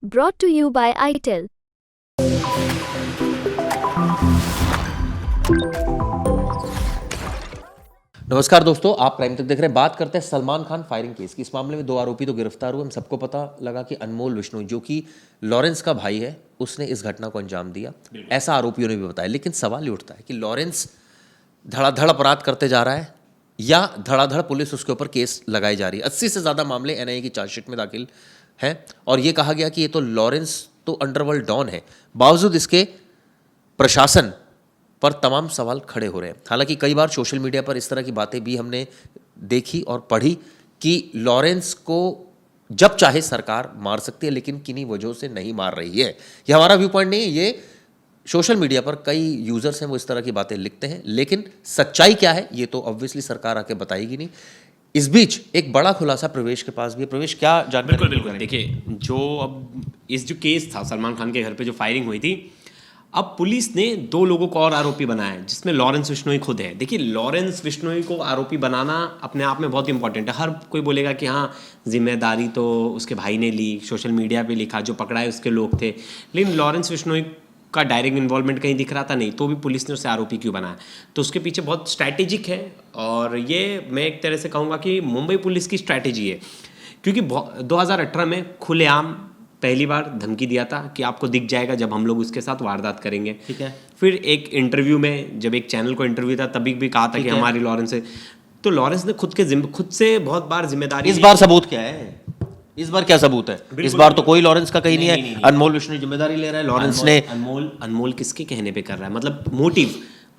Brought to you by ITEL. नमस्कार दोस्तों, आप प्राइम तक देख रहे हैं। बात करते हैं सलमान खान फायरिंग केस की। इस मामले में 2 आरोपी तो गिरफ्तार हुए। हम सबको पता लगा कि अनमोल विश्नोई, जो कि लॉरेंस का भाई है, उसने इस घटना को अंजाम दिया, ऐसा आरोपियों ने भी बताया। लेकिन सवाल ये उठता है कि लॉरेंस धड़ाधड़ अपराध करते जा रहा है या धड़ाधड़ पुलिस उसके ऊपर केस लगाई जा रही है। 80 से ज़्यादा मामले एनआईए की चार्जशीट में दाखिल हैं और ये कहा गया कि ये तो लॉरेंस तो अंडरवर्ल्ड डॉन है, बावजूद इसके प्रशासन पर तमाम सवाल खड़े हो रहे हैं। हालांकि कई बार सोशल मीडिया पर इस तरह की बातें भी हमने देखी और पढ़ी कि लॉरेंस को जब चाहे सरकार मार सकती है, लेकिन किन्हीं वजहों से नहीं मार रही है। ये हमारा व्यू पॉइंट नहीं है, ये सोशल मीडिया पर कई यूजर्स हैं, वो इस तरह की बातें लिखते हैं। लेकिन सच्चाई क्या है ये तो ऑब्वियसली सरकार आके बताएगी नहीं। इस बीच एक बड़ा खुलासा प्रवेश के पास भी है। प्रवेश, क्या जानकारी? बिल्कुल। देखिए, जो केस था सलमान खान के घर पे जो फायरिंग हुई थी, अब पुलिस ने 2 लोगों को और आरोपी बनाया है, जिसमें लॉरेंस विश्नोई खुद है। देखिए, लॉरेंस विश्नोई को आरोपी बनाना अपने आप में बहुत इंपॉर्टेंट है। हर कोई बोलेगा कि हाँ, जिम्मेदारी तो उसके भाई ने ली, सोशल मीडिया पे लिखा, जो पकड़ाए उसके लोग थे, लेकिन लॉरेंस विश्नोई का डायरेक्ट इन्वॉल्वमेंट कहीं दिख रहा था नहीं, तो भी पुलिस ने उसे आरोपी क्यों बनाया? तो उसके पीछे बहुत स्ट्रैटेजिक है, और ये मैं एक तरह से कहूँगा कि मुंबई पुलिस की स्ट्रैटेजी है। क्योंकि 2018 में खुलेआम पहली बार धमकी दिया था कि आपको दिख जाएगा जब हम लोग उसके साथ वारदात करेंगे। ठीक है। फिर एक इंटरव्यू में, जब एक चैनल को इंटरव्यू था, तभी भी कहा था कि हमारी लॉरेंस है। तो लॉरेंस ने खुद से बहुत बार जिम्मेदारी। इस बार सबूत क्या है? इस बार क्या सबूत है? इस बार तो कोई लॉरेंस का कहीं नहीं है। अनमोल विश्नोई जिम्मेदारी ले रहा है। लॉरेंस ने अनमोल किसके कहने पे कर रहा है? मतलब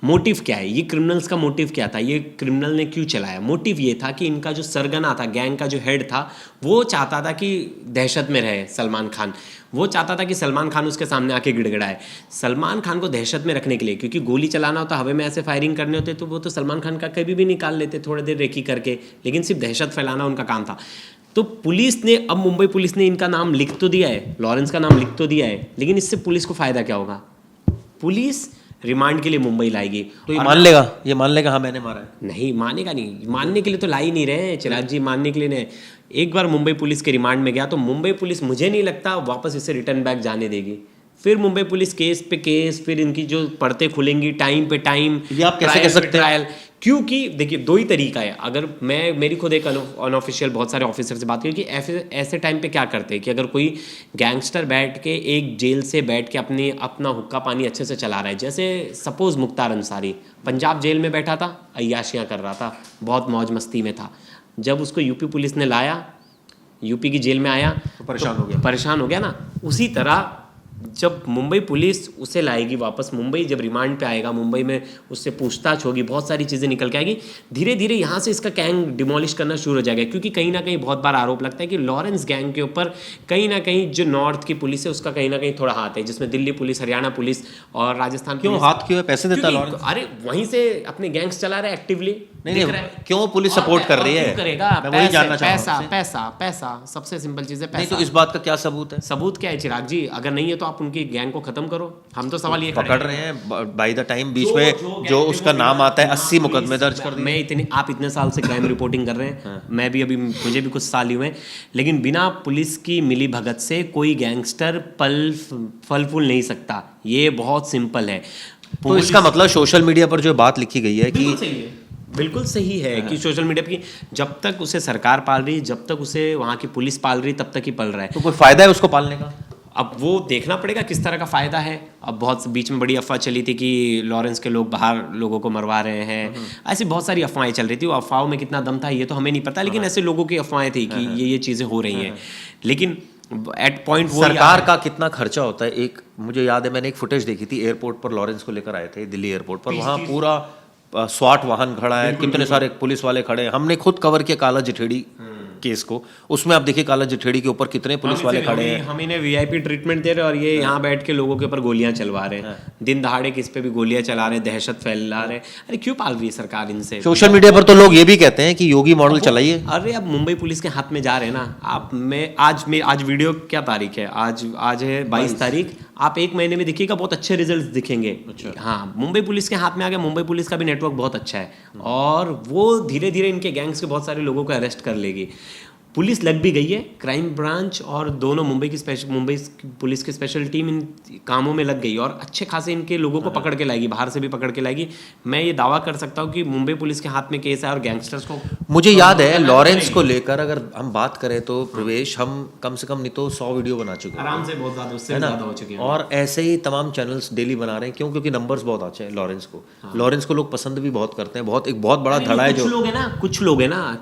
मोटिव क्या है? ये क्रिमिनल्स का मोटिव क्या था? ये क्रिमिनल ने क्यों चलाया? मोटिव ये था कि इनका जो सरगना था, गैंग का जो हेड था, वो चाहता था कि दहशत में रहे सलमान खान। वो चाहता था कि सलमान खान उसके सामने आके गिड़गिड़ाए। सलमान खान को दहशत में रखने के लिए, क्योंकि गोली चलाना होता, हवा में ऐसे फायरिंग करने होते, तो वो तो सलमान खान का कभी भी निकाल लेते थोड़ी देर रेकी करके, लेकिन सिर्फ दहशत फैलाना उनका काम था। तो पुलिस ने, अब मुंबई पुलिस ने इनका नाम लिख तो दिया है, लॉरेंस का नाम लिख तो दिया है, लेकिन इससे पुलिस को फायदा क्या होगा? पुलिस रिमांड के लिए मुंबई लाएगी तो ये मान लेगा हाँ मैंने मारा है। नहीं मानेगा, नहीं मानने के लिए तो ला ही नहीं रहे चिराग जी, मानने के लिए नहीं। एक बार मुंबई पुलिस के रिमांड में गया तो मुंबई पुलिस, मुझे नहीं लगता वापस इसे रिटर्न बैक जाने देगी। फिर मुंबई पुलिस केस पे केस, फिर इनकी जो पड़ते खुलेंगी टाइम पे टाइम। ये आप कैसे कह सकते हैं? क्योंकि देखिए, 2 ही तरीका है। अगर मेरी खुद एक अनऑफिशियल बहुत सारे ऑफिसर से बात हुई कि ऐसे टाइम पे क्या करते हैं कि अगर कोई गैंगस्टर बैठ के एक जेल से बैठ के अपना हुक्का पानी अच्छे से चला रहा है, जैसे सपोज मुख्तार अंसारी पंजाब जेल में बैठा था, अय्याशियाँ कर रहा था, बहुत मौज मस्ती में था। जब उसको यूपी पुलिस ने लाया, यूपी की जेल में आया तो परेशान हो गया ना। उसी तरह जब मुंबई पुलिस उसे लाएगी वापस, मुंबई जब रिमांड पे आएगा, मुंबई में उससे पूछताछ होगी, बहुत सारी चीज़ें निकल के आएगी, धीरे धीरे यहाँ से इसका गैंग डिमोलिश करना शुरू हो जाएगा। क्योंकि कहीं ना कहीं बहुत बार आरोप लगता है कि लॉरेंस गैंग के ऊपर कहीं ना कहीं जो नॉर्थ की पुलिस है उसका कहीं ना कहीं थोड़ा हाथ है, जिसमें दिल्ली पुलिस, हरियाणा पुलिस और राजस्थान क्यों हाथ क्यों है? पैसे देता लॉरेंस? अरे वहीं से अपने गैंग्स चला रहा है एक्टिवली। नहीं, क्यों पुलिस सपोर्ट कर रही है? करेगा, मैं वही जानना पैसा पैसा पैसा, सबसे सिंपल चीज़ है पैसा। नहीं तो इस बात का क्या सबूत है? सबूत क्या है चिराग जी? अगर नहीं है तो आप उनकी गैंग को खत्म करो। हम तो सवाल ये पकड़ रहे हैं बाय द टाइम, बीच में जो उसका नाम आता है 80 मुकदमे दर्ज कर दिए। आप इतने साल से क्राइम रिपोर्टिंग कर रहे हैं, मैं भी, अभी मुझे भी कुछ साल ही हुए, लेकिन बिना पुलिस की मिली भगत से कोई गैंगस्टर फल फूल नहीं सकता। ये बहुत सिंपल है। तो इसका मतलब सोशल मीडिया पर जो बात लिखी गई है कि बिल्कुल सही है कि सोशल मीडिया की जब तक उसे सरकार पाल रही, जब तक उसे वहाँ की पुलिस पाल रही, तब तक ही पल रहा है। तो कोई फायदा है उसको पालने का? अब वो देखना पड़ेगा किस तरह का फ़ायदा है। अब बहुत बीच में बड़ी अफवाह चली थी कि लॉरेंस के लोग बाहर लोगों को मरवा रहे हैं, ऐसी बहुत सारी अफवाहें चल रही थी। वो अफवाहों में कितना दम था ये तो हमें नहीं पता, लेकिन ऐसे लोगों की अफवाहें थी कि ये चीज़ें हो रही हैं। लेकिन एट पॉइंट वो सरकार का कितना खर्चा होता है? एक मुझे याद है, मैंने एक फुटेज देखी थी, एयरपोर्ट पर लॉरेंस को लेकर आए थे, दिल्ली एयरपोर्ट पर, वहाँ पूरा स्वाट वाहन खड़ा है, कितने सारे पुलिस वाले खड़े हैं। हमने खुद कवर किया काला जठेड़ी केस को, उसमें आप देखिए काला जठेड़ी के ऊपर कितने पुलिस वाले खड़े हैं। हम इन्हें वीआईपी ट्रीटमेंट दे रहे हैं और ये यहाँ बैठ के लोगों के ऊपर गोलियां चलवा रहे हैं, दिन दहाड़े किस पे भी गोलियां चला रहे हैं, दहशत फैला रहे हैं। अरे क्यों पाल रही है सरकार इनसे? सोशल मीडिया पर तो लोग ये भी कहते हैं कि योगी मॉडल चलाइए। अरे अब मुंबई पुलिस के हाथ में जा रहे हैं ना आप। आज वीडियो क्या तारीख है? आज है 22 तारीख। आप 1 महीने में देखिएगा बहुत अच्छे रिजल्ट्स दिखेंगे। अच्छा। हाँ, मुंबई पुलिस के हाथ में आ गया। मुंबई पुलिस का भी नेटवर्क बहुत अच्छा है और वो धीरे धीरे इनके गैंग्स के बहुत सारे लोगों को अरेस्ट कर लेगी। पुलिस लग भी गई है, क्राइम ब्रांच और दोनों मुंबई की पुलिस की स्पेशल टीम इन कामों में लग गई और अच्छे खासे इनके लोगों को पकड़ के लाएगी, बाहर से भी पकड़ के लाएगी। मैं ये दावा कर सकता हूँ कि मुंबई पुलिस के हाथ में केस है और गैंगस्टर्स को मुझे याद है लॉरेंस को लेकर अगर हम बात करें तो प्रवेश हम कम से कम नहीं तो 100 वीडियो बना चुके हैं आराम से, बहुत ज़्यादा, उससे है ना, ज़्यादा हो चुके हैं। और ऐसे ही तमाम चैनल्स डेली बना रहे हैं। क्यों? क्योंकि नंबर्स बहुत अच्छे हैं लॉरेंस को। लॉरेंस को लोग पसंद भी बहुत करते हैं, बहुत एक बहुत बड़ा धड़ा है जो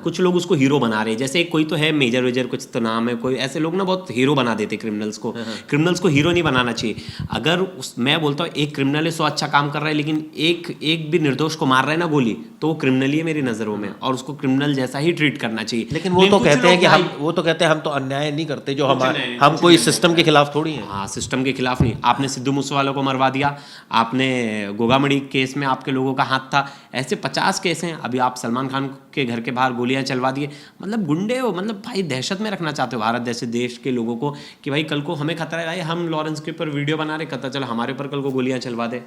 कुछ लोग उसको हीरो बना रहे हैं। जैसे कोई तो है मेजर वेजर कुछ तो नाम है, कोई ऐसे लोग ना बहुत हीरो बना देते क्रिमिनल्स को। क्रिमिनल्स को हीरो नहीं बनाना चाहिए। अगर मैं बोलता हूँ एक क्रिमिनल है 100 अच्छा काम कर रहा है लेकिन एक भी निर्दोष को मार रहा है ना गोली, तो वो क्रिमिनल ही है मेरी नजरों में और उसको क्रिमिनल जैसा ही ट्रीट करना चाहिए। लेकिन वो तो कहते हैं कि हम तो अन्याय नहीं करते, जो हम कोई सिस्टम के खिलाफ थोड़ी हैं। हाँ, सिस्टम के खिलाफ नहीं। आपने सिद्धू मूसेवाला को मरवा दिया, आपने गोगामड़ी केस में आपके लोगों का हाथ था, ऐसे 50 केस हैं। अभी आप सलमान खान के घर के बाहर गोलियां चलवा दिए। मतलब गुंडे हो, मतलब भाई दहशत में रखना चाहते हो भारत जैसे देश के लोगों को कि भाई कल को हमें खतरा है, हम लॉरेंस के ऊपर वीडियो बना रहे, पता चला हमारे ऊपर कल को गोलियां चलवा दे।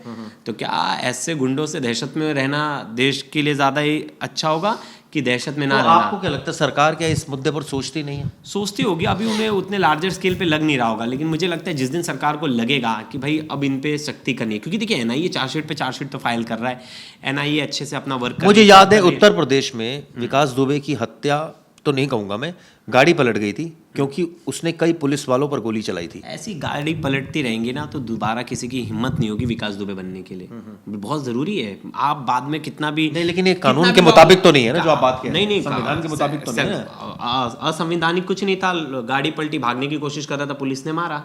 तो क्या ऐसे गुंडों से दहशत में रहना देश के लिए ज़्यादा ही अच्छा होगा कि दहशत में ना रहना? आपको क्या लगता है सरकार क्या इस मुद्दे पर सोचती नहीं है? सोचती होगी, अभी उन्हें उतने लार्जर स्केल पे लग नहीं रहा होगा, लेकिन मुझे लगता है जिस दिन सरकार को लगेगा कि भाई अब इन पे सख्ती करनी है, क्योंकि देखिए एनआईए चार्जशीट तो फाइल कर रहा है, एनआईए अच्छे से अपना वर्क। मुझे याद है उत्तर प्रदेश में विकास दुबे की हत्या तो नहीं कहूंगा मैं, गाड़ी पलट गई थी क्योंकि उसने कई पुलिस वालों पर गोली चलाई थी। ऐसी गाड़ी पलटती रहेंगी ना तो दोबारा किसी की हिम्मत नहीं होगी विकास दुबे बनने के लिए। बहुत जरूरी है। आप बाद में कितना भी नहीं, लेकिन ये कानून के मुताबिक तो नहीं है ना जो आप बात कह रहे हैं। नहीं, संविधान के मुताबिक तो नहीं है। असंवैधानिक कुछ नहीं था, गाड़ी पलटी, भागने की कोशिश कर रहा था, पुलिस ने मारा।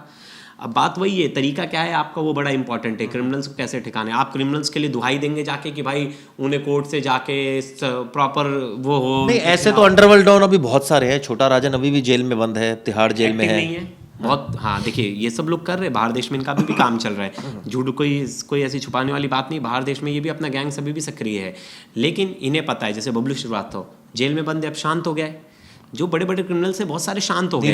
अब बात वही है, तरीका क्या है आपका, वो बड़ा इंपॉर्टेंट है। क्रिमिनल्स को कैसे ठिकाने, आप क्रिमिनल्स के लिए दुहाई देंगे जाके कि भाई उन्हें कोर्ट से जाके प्रॉपर वो हो? नहीं, ऐसे तो अंडरवर्ल्ड डॉन अभी बहुत सारे हैं। छोटा राजन अभी भी जेल में बंद है, तिहाड़ जेल में है बहुत। हाँ देखिए, ये सब लोग कर रहे हैं, बाहर देश में इनका भी काम चल रहा है। झूठ कोई ऐसी छुपाने वाली बात नहीं, बाहर देश में ये भी अपना गैंग अभी भी सक्रिय है। लेकिन इन्हें पता है, जैसे बबलू श्रीवास्तव जेल में बंद है, अब शांत हो गया है। जो बड़े बड़े क्रिमिनल्स हैं बहुत सारे शांत हो गए,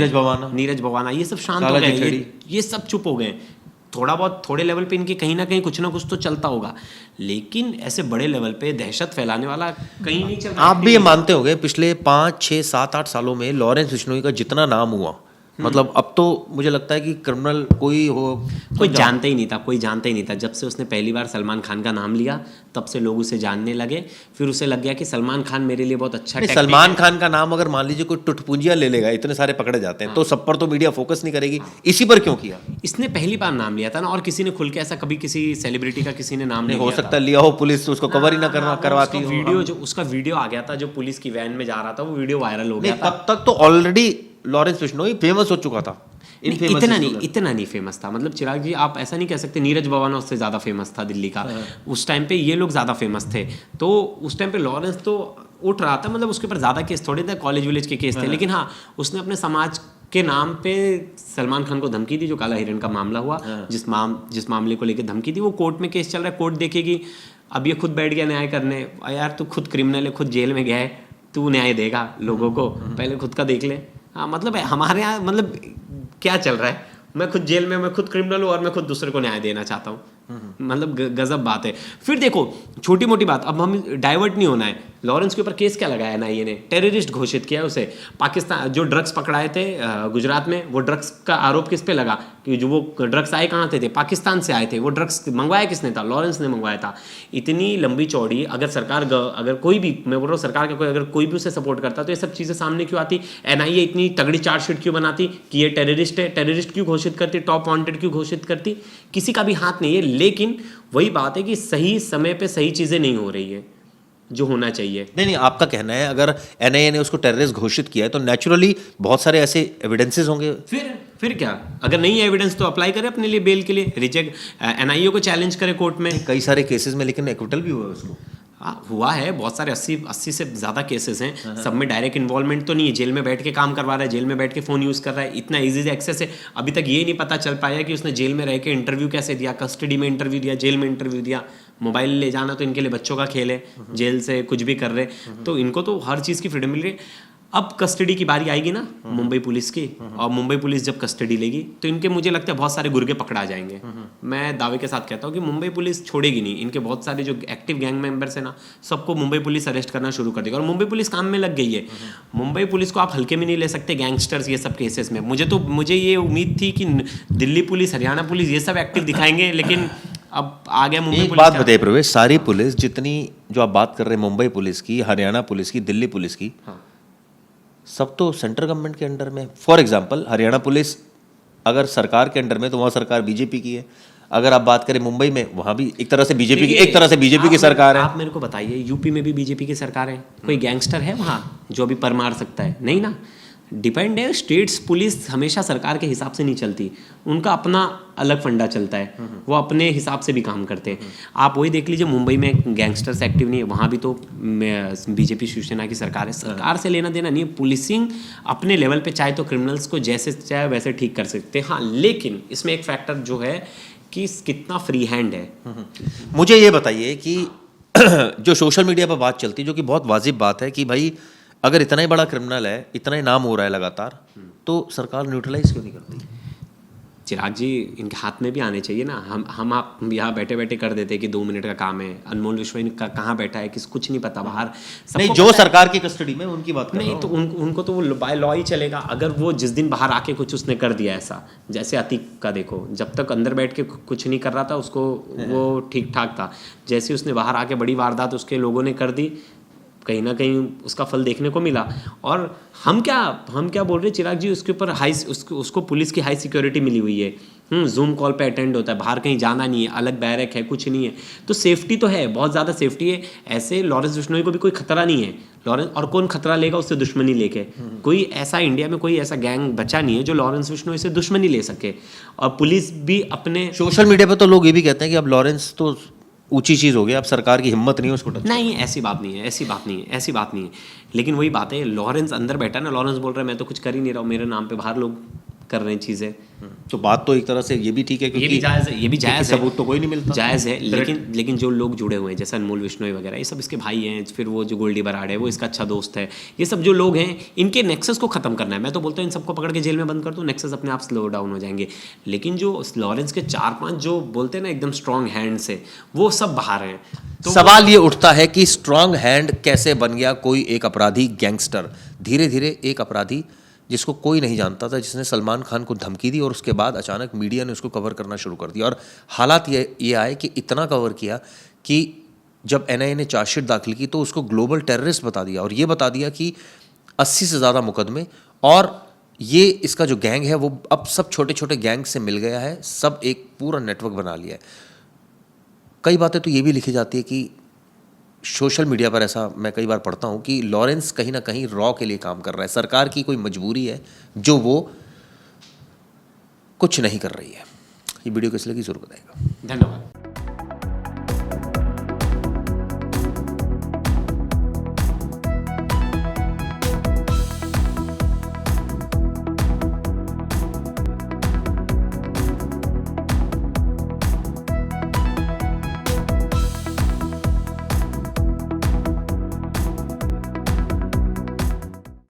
नीरज भवाना ये सब शांत हो गए, ये सब चुप हो गए। थोड़ा बहुत थोड़े लेवल पे इनके कहीं ना कहीं कुछ ना कुछ तो चलता होगा, लेकिन ऐसे बड़े लेवल पे दहशत फैलाने वाला कहीं नहीं चल रहा। आप भी ये मानते होंगे पिछले 5, 6, 7, 8 सालों में लॉरेंस बिश्नोई का जितना नाम हुआ, मतलब अब तो मुझे लगता है कि क्रिमिनल कोई जानता ही नहीं था। जब से उसने पहली बार सलमान खान का नाम लिया तब से लोग उसे जानने लगे। फिर उसे लग गया कि सलमान खान मेरे लिए बहुत अच्छा। सलमान खान का नाम अगर मान लीजिए कोई टुटपुंजिया ले लेगा, इतने सारे पकड़े जाते हैं, तो सब पर तो मीडिया फोकस नहीं करेगी। इसी पर क्यों किया? इसने पहली बार नाम लिया था ना, और किसी ने खुल के ऐसा कभी किसी सेलिब्रिटी का किसी ने नाम नहीं हो सकता लिया हो, पुलिस उसको कवर ही ना करवाती हो। वीडियो जो उसका वीडियो आ गया था, जो पुलिस की वैन में जा रहा था, वो वीडियो वायरल हो गया था। तब तक तो ऑलरेडी लॉरेंस बिश्नोई फेमस हो चुका था। इतना नहीं फेमस था। मतलब चिराग जी, आप ऐसा नहीं कह सकते, नीरज भवाना उससे ज़्यादा फेमस था दिल्ली का। उस टाइम पे ये लोग ज़्यादा फेमस थे, तो उस टाइम पे लॉरेंस तो उठ रहा था। मतलब उसके ऊपर ज़्यादा केस थोड़े थे, कॉलेज विलेज के केस थे, लेकिन हाँ उसने अपने समाज के नाम पे सलमान खान को धमकी दी। जो काला हिरण का मामला हुआ, जिस मामले को लेकर धमकी दी, वो कोर्ट में केस चल रहा है, कोर्ट देखेगी। अब ये खुद बैठ गया न्याय करने। यार तू खुद क्रिमिनल है, खुद जेल में गया है, तू न्याय देगा लोगों को? पहले खुद का देख ले। हाँ, मतलब हमारे यहाँ मतलब क्या चल रहा है, मैं खुद जेल में, मैं खुद क्रिमिनल हूँ और मैं खुद दूसरे को न्याय देना चाहता हूँ। मतलब गजब बात है। फिर देखो छोटी मोटी बात, अब हम डाइवर्ट नहीं होना है। लॉरेंस के ऊपर केस क्या लगाया एनआईए ने? टेररिस्ट घोषित किया उसे। पाकिस्तान जो ड्रग्स पकड़ाए थे गुजरात में, वो ड्रग्स का आरोप किस पे लगा कि जो वो ड्रग्स आए कहाँ थे? पाकिस्तान से आए थे। वो ड्रग्स मंगवाया किसने था? लॉरेंस ने मंगवाया था। इतनी लंबी चौड़ी, अगर सरकार, अगर कोई भी, मैं बोल रहा हूँ सरकार का अगर कोई भी उसे सपोर्ट करता तो ये सब चीज़ें सामने क्यों आती? एनआईए इतनी तगड़ी चार्जशीट क्यों बनाती कि ये टेररिस्ट है? टेररिस्ट क्यों घोषित करती? टॉप वांटेड क्यों घोषित करती? किसी का भी हाथ नहीं है। लेकिन वही बात है कि सही समय पे सही चीज़ें नहीं हो रही है जो होना चाहिए। नहीं, आपका कहना है अगर एनआईए ने उसको टेररिस्ट घोषित किया है तो नेचुरली बहुत सारे ऐसे एविडेंसेस होंगे। फिर क्या, अगर नहीं है एविडेंस तो अप्लाई करे अपने लिए बेल के लिए, रिजेक्ट, एनआईए को चैलेंज करे कोर्ट में। कई सारे केसेस में लेकिन एक्विटल भी हुआ है उसको। हाँ हुआ है, बहुत सारे 80 से ज़्यादा केसेस हैं। सब में डायरेक्ट इन्वॉल्वमेंट तो नहीं है। जेल में बैठ के काम करवा रहा है, जेल में बैठ के फ़ोन यूज़ कर रहा है, इतना ईजी एक्सेस है। अभी तक ये नहीं पता चल पाया कि उसने जेल में रह के इंटरव्यू कैसे दिया, कस्टडी में इंटरव्यू दिया, जेल में इंटरव्यू दिया। मोबाइल ले जाना तो इनके लिए बच्चों का खेल है, जेल से कुछ भी कर रहे, तो इनको तो हर चीज़ की फ्रीडम मिल रही है। अब कस्टडी की बारी आएगी ना मुंबई पुलिस की, और मुंबई पुलिस जब कस्टडी लेगी तो इनके मुझे लगता है बहुत सारे गुर्गे पकड़ा जाएंगे। मैं दावे के साथ कहता हूँ कि मुंबई पुलिस छोड़ेगी नहीं, इनके बहुत सारे जो एक्टिव गैंग मेंबर्स हैं ना, सबको मुंबई पुलिस अरेस्ट करना शुरू कर देगी, और मुंबई पुलिस काम में लग गई है। मुंबई पुलिस को आप हल्के में नहीं ले सकते गैंगस्टर्स ये सब केसेस में। मुझे ये उम्मीद थी कि दिल्ली पुलिस, हरियाणा पुलिस ये सब एक्टिव दिखाएंगे, लेकिन अब आ गया मुंबई एक पुलिस बात का। बताइए प्रवेश, सारी पुलिस जितनी जो आप बात कर रहे हैं, मुंबई पुलिस की, हरियाणा पुलिस की, दिल्ली पुलिस की, सब तो सेंट्रल गवर्नमेंट के अंडर में। फॉर एग्जांपल हरियाणा पुलिस अगर सरकार के अंडर में तो वहाँ सरकार बीजेपी की है। अगर आप बात करें मुंबई में, वहाँ भी एक तरह से बीजेपी की, एक तरह से बीजेपी की सरकार है। आप मेरे को बताइए, यूपी में भी बीजेपी की सरकार है, कोई गैंगस्टर है वहाँ जो अभी पर मार सकता है? नहीं ना। डिपेंड है, स्टेट्स पुलिस हमेशा सरकार के हिसाब से नहीं चलती, उनका अपना अलग फंडा चलता है, वो अपने हिसाब से भी काम करते हैं। आप वही देख लीजिए, मुंबई में गैंगस्टर्स एक्टिव नहीं है, वहाँ भी तो बीजेपी शिवसेना की सरकार है। सरकार से लेना देना नहीं है, पुलिसिंग अपने लेवल पे चाहे तो क्रिमिनल्स को जैसे चाहे वैसे ठीक कर सकते हैं। हाँ, लेकिन इसमें एक फैक्टर जो है कि कितना फ्री हैंड है। मुझे ये बताइए कि जो सोशल मीडिया पर बात चलती है, जो कि बहुत वाजिब बात है कि भाई अगर इतना ही बड़ा क्रिमिनल है, इतना ही नाम हो रहा है लगातार, तो सरकार न्यूट्रलाइज क्यों नहीं करती? चिराग जी, इनके हाथ में भी आने चाहिए ना। हम आप यहाँ बैठे बैठे कर देते कि 2 मिनट का काम है। अनमोल विश्नोई का कहाँ बैठा है कुछ नहीं पता बाहर। नहीं, जो सरकार की कस्टडी में उनकी बात कर रहा नहीं हूं। तो उनको तो वो बाय लॉ ही चलेगा। अगर वो जिस दिन बाहर आके कुछ उसने कर दिया ऐसा, जैसे अतीक का देखो, जब तक अंदर बैठ के कुछ नहीं कर रहा था उसको, वो ठीक ठाक था। जैसे उसने बाहर आके बड़ी वारदात उसके लोगों ने कर दी, कहीं ना कहीं उसका फल देखने को मिला। और हम क्या बोल रहे हैं चिराग जी, उसके ऊपर उसको पुलिस की हाई सिक्योरिटी मिली हुई है। जूम कॉल पे अटेंड होता है, बाहर कहीं जाना नहीं है, अलग बैरक है, कुछ नहीं है, तो सेफ्टी तो है, बहुत ज़्यादा सेफ्टी है। ऐसे लॉरेंस बिश्नोई को भी कोई खतरा नहीं है। लॉरेंस, और कौन खतरा लेगा उससे दुश्मनी लेके? कोई ऐसा इंडिया में कोई ऐसा गैंग बचा नहीं है जो लॉरेंस बिश्नोई से दुश्मनी ले सके। और पुलिस भी अपने सोशल मीडिया पर तो लोग ये भी कहते हैं कि अब लॉरेंस तो ऊंची चीज हो गया, अब सरकार की हिम्मत नहीं है उसको टच। नहीं, ऐसी बात नहीं है। लेकिन वही बात है, लॉरेंस अंदर बैठा है ना, लॉरेंस बोल रहा है मैं तो कुछ कर ही नहीं रहा हूँ, मेरे नाम पे बाहर लोग कर रहे हैं चीज़ें। तो बात तो एक तरह से ये भी ठीक है, ये भी जायज़ है, सबूत तो कोई नहीं मिलता, जायज़ है। लेकिन जो लोग जुड़े हुए हैं, जैसे अनमोल विश्नोई वगैरह, ये सब इसके भाई हैं। फिर वो जो गोल्डी बराड़ है, वो इसका अच्छा दोस्त है। ये सब जो लोग हैं, इनके नेक्सस को ख़त्म करना है। मैं तो बोलता हूँ इन सबको पकड़ के जेल में बंद कर दो, नेक्सस अपने आप स्लो डाउन हो जाएंगे। लेकिन जो लॉरेंस के 4-5 जो बोलते हैं ना एकदम स्ट्रॉन्ग हैंड से, वो सब बाहर हैं। तो सवाल ये उठता है कि स्ट्रॉन्ग हैंड कैसे बन गया कोई एक अपराधी गैंगस्टर? धीरे धीरे एक अपराधी जिसको कोई नहीं जानता था, जिसने सलमान खान को धमकी दी और उसके बाद अचानक मीडिया ने उसको कवर करना शुरू कर दिया। और हालात ये आए कि इतना कवर किया कि जब एनआईए ने चार्जशीट दाखिल की तो उसको ग्लोबल टेररिस्ट बता दिया, और ये बता दिया कि 80 से ज़्यादा मुकदमे, और ये इसका जो गैंग है वो अब सब छोटे छोटे गैंग से मिल गया है, सब एक पूरा नेटवर्क बना लिया है। कई बातें तो ये भी लिखी जाती है कि सोशल मीडिया पर, ऐसा मैं कई बार पढ़ता हूँ कि लॉरेंस कहीं ना कहीं रॉ के लिए काम कर रहा है, सरकार की कोई मजबूरी है जो वो कुछ नहीं कर रही है। ये वीडियो किस लगी ज़रूर बताएगा। धन्यवाद।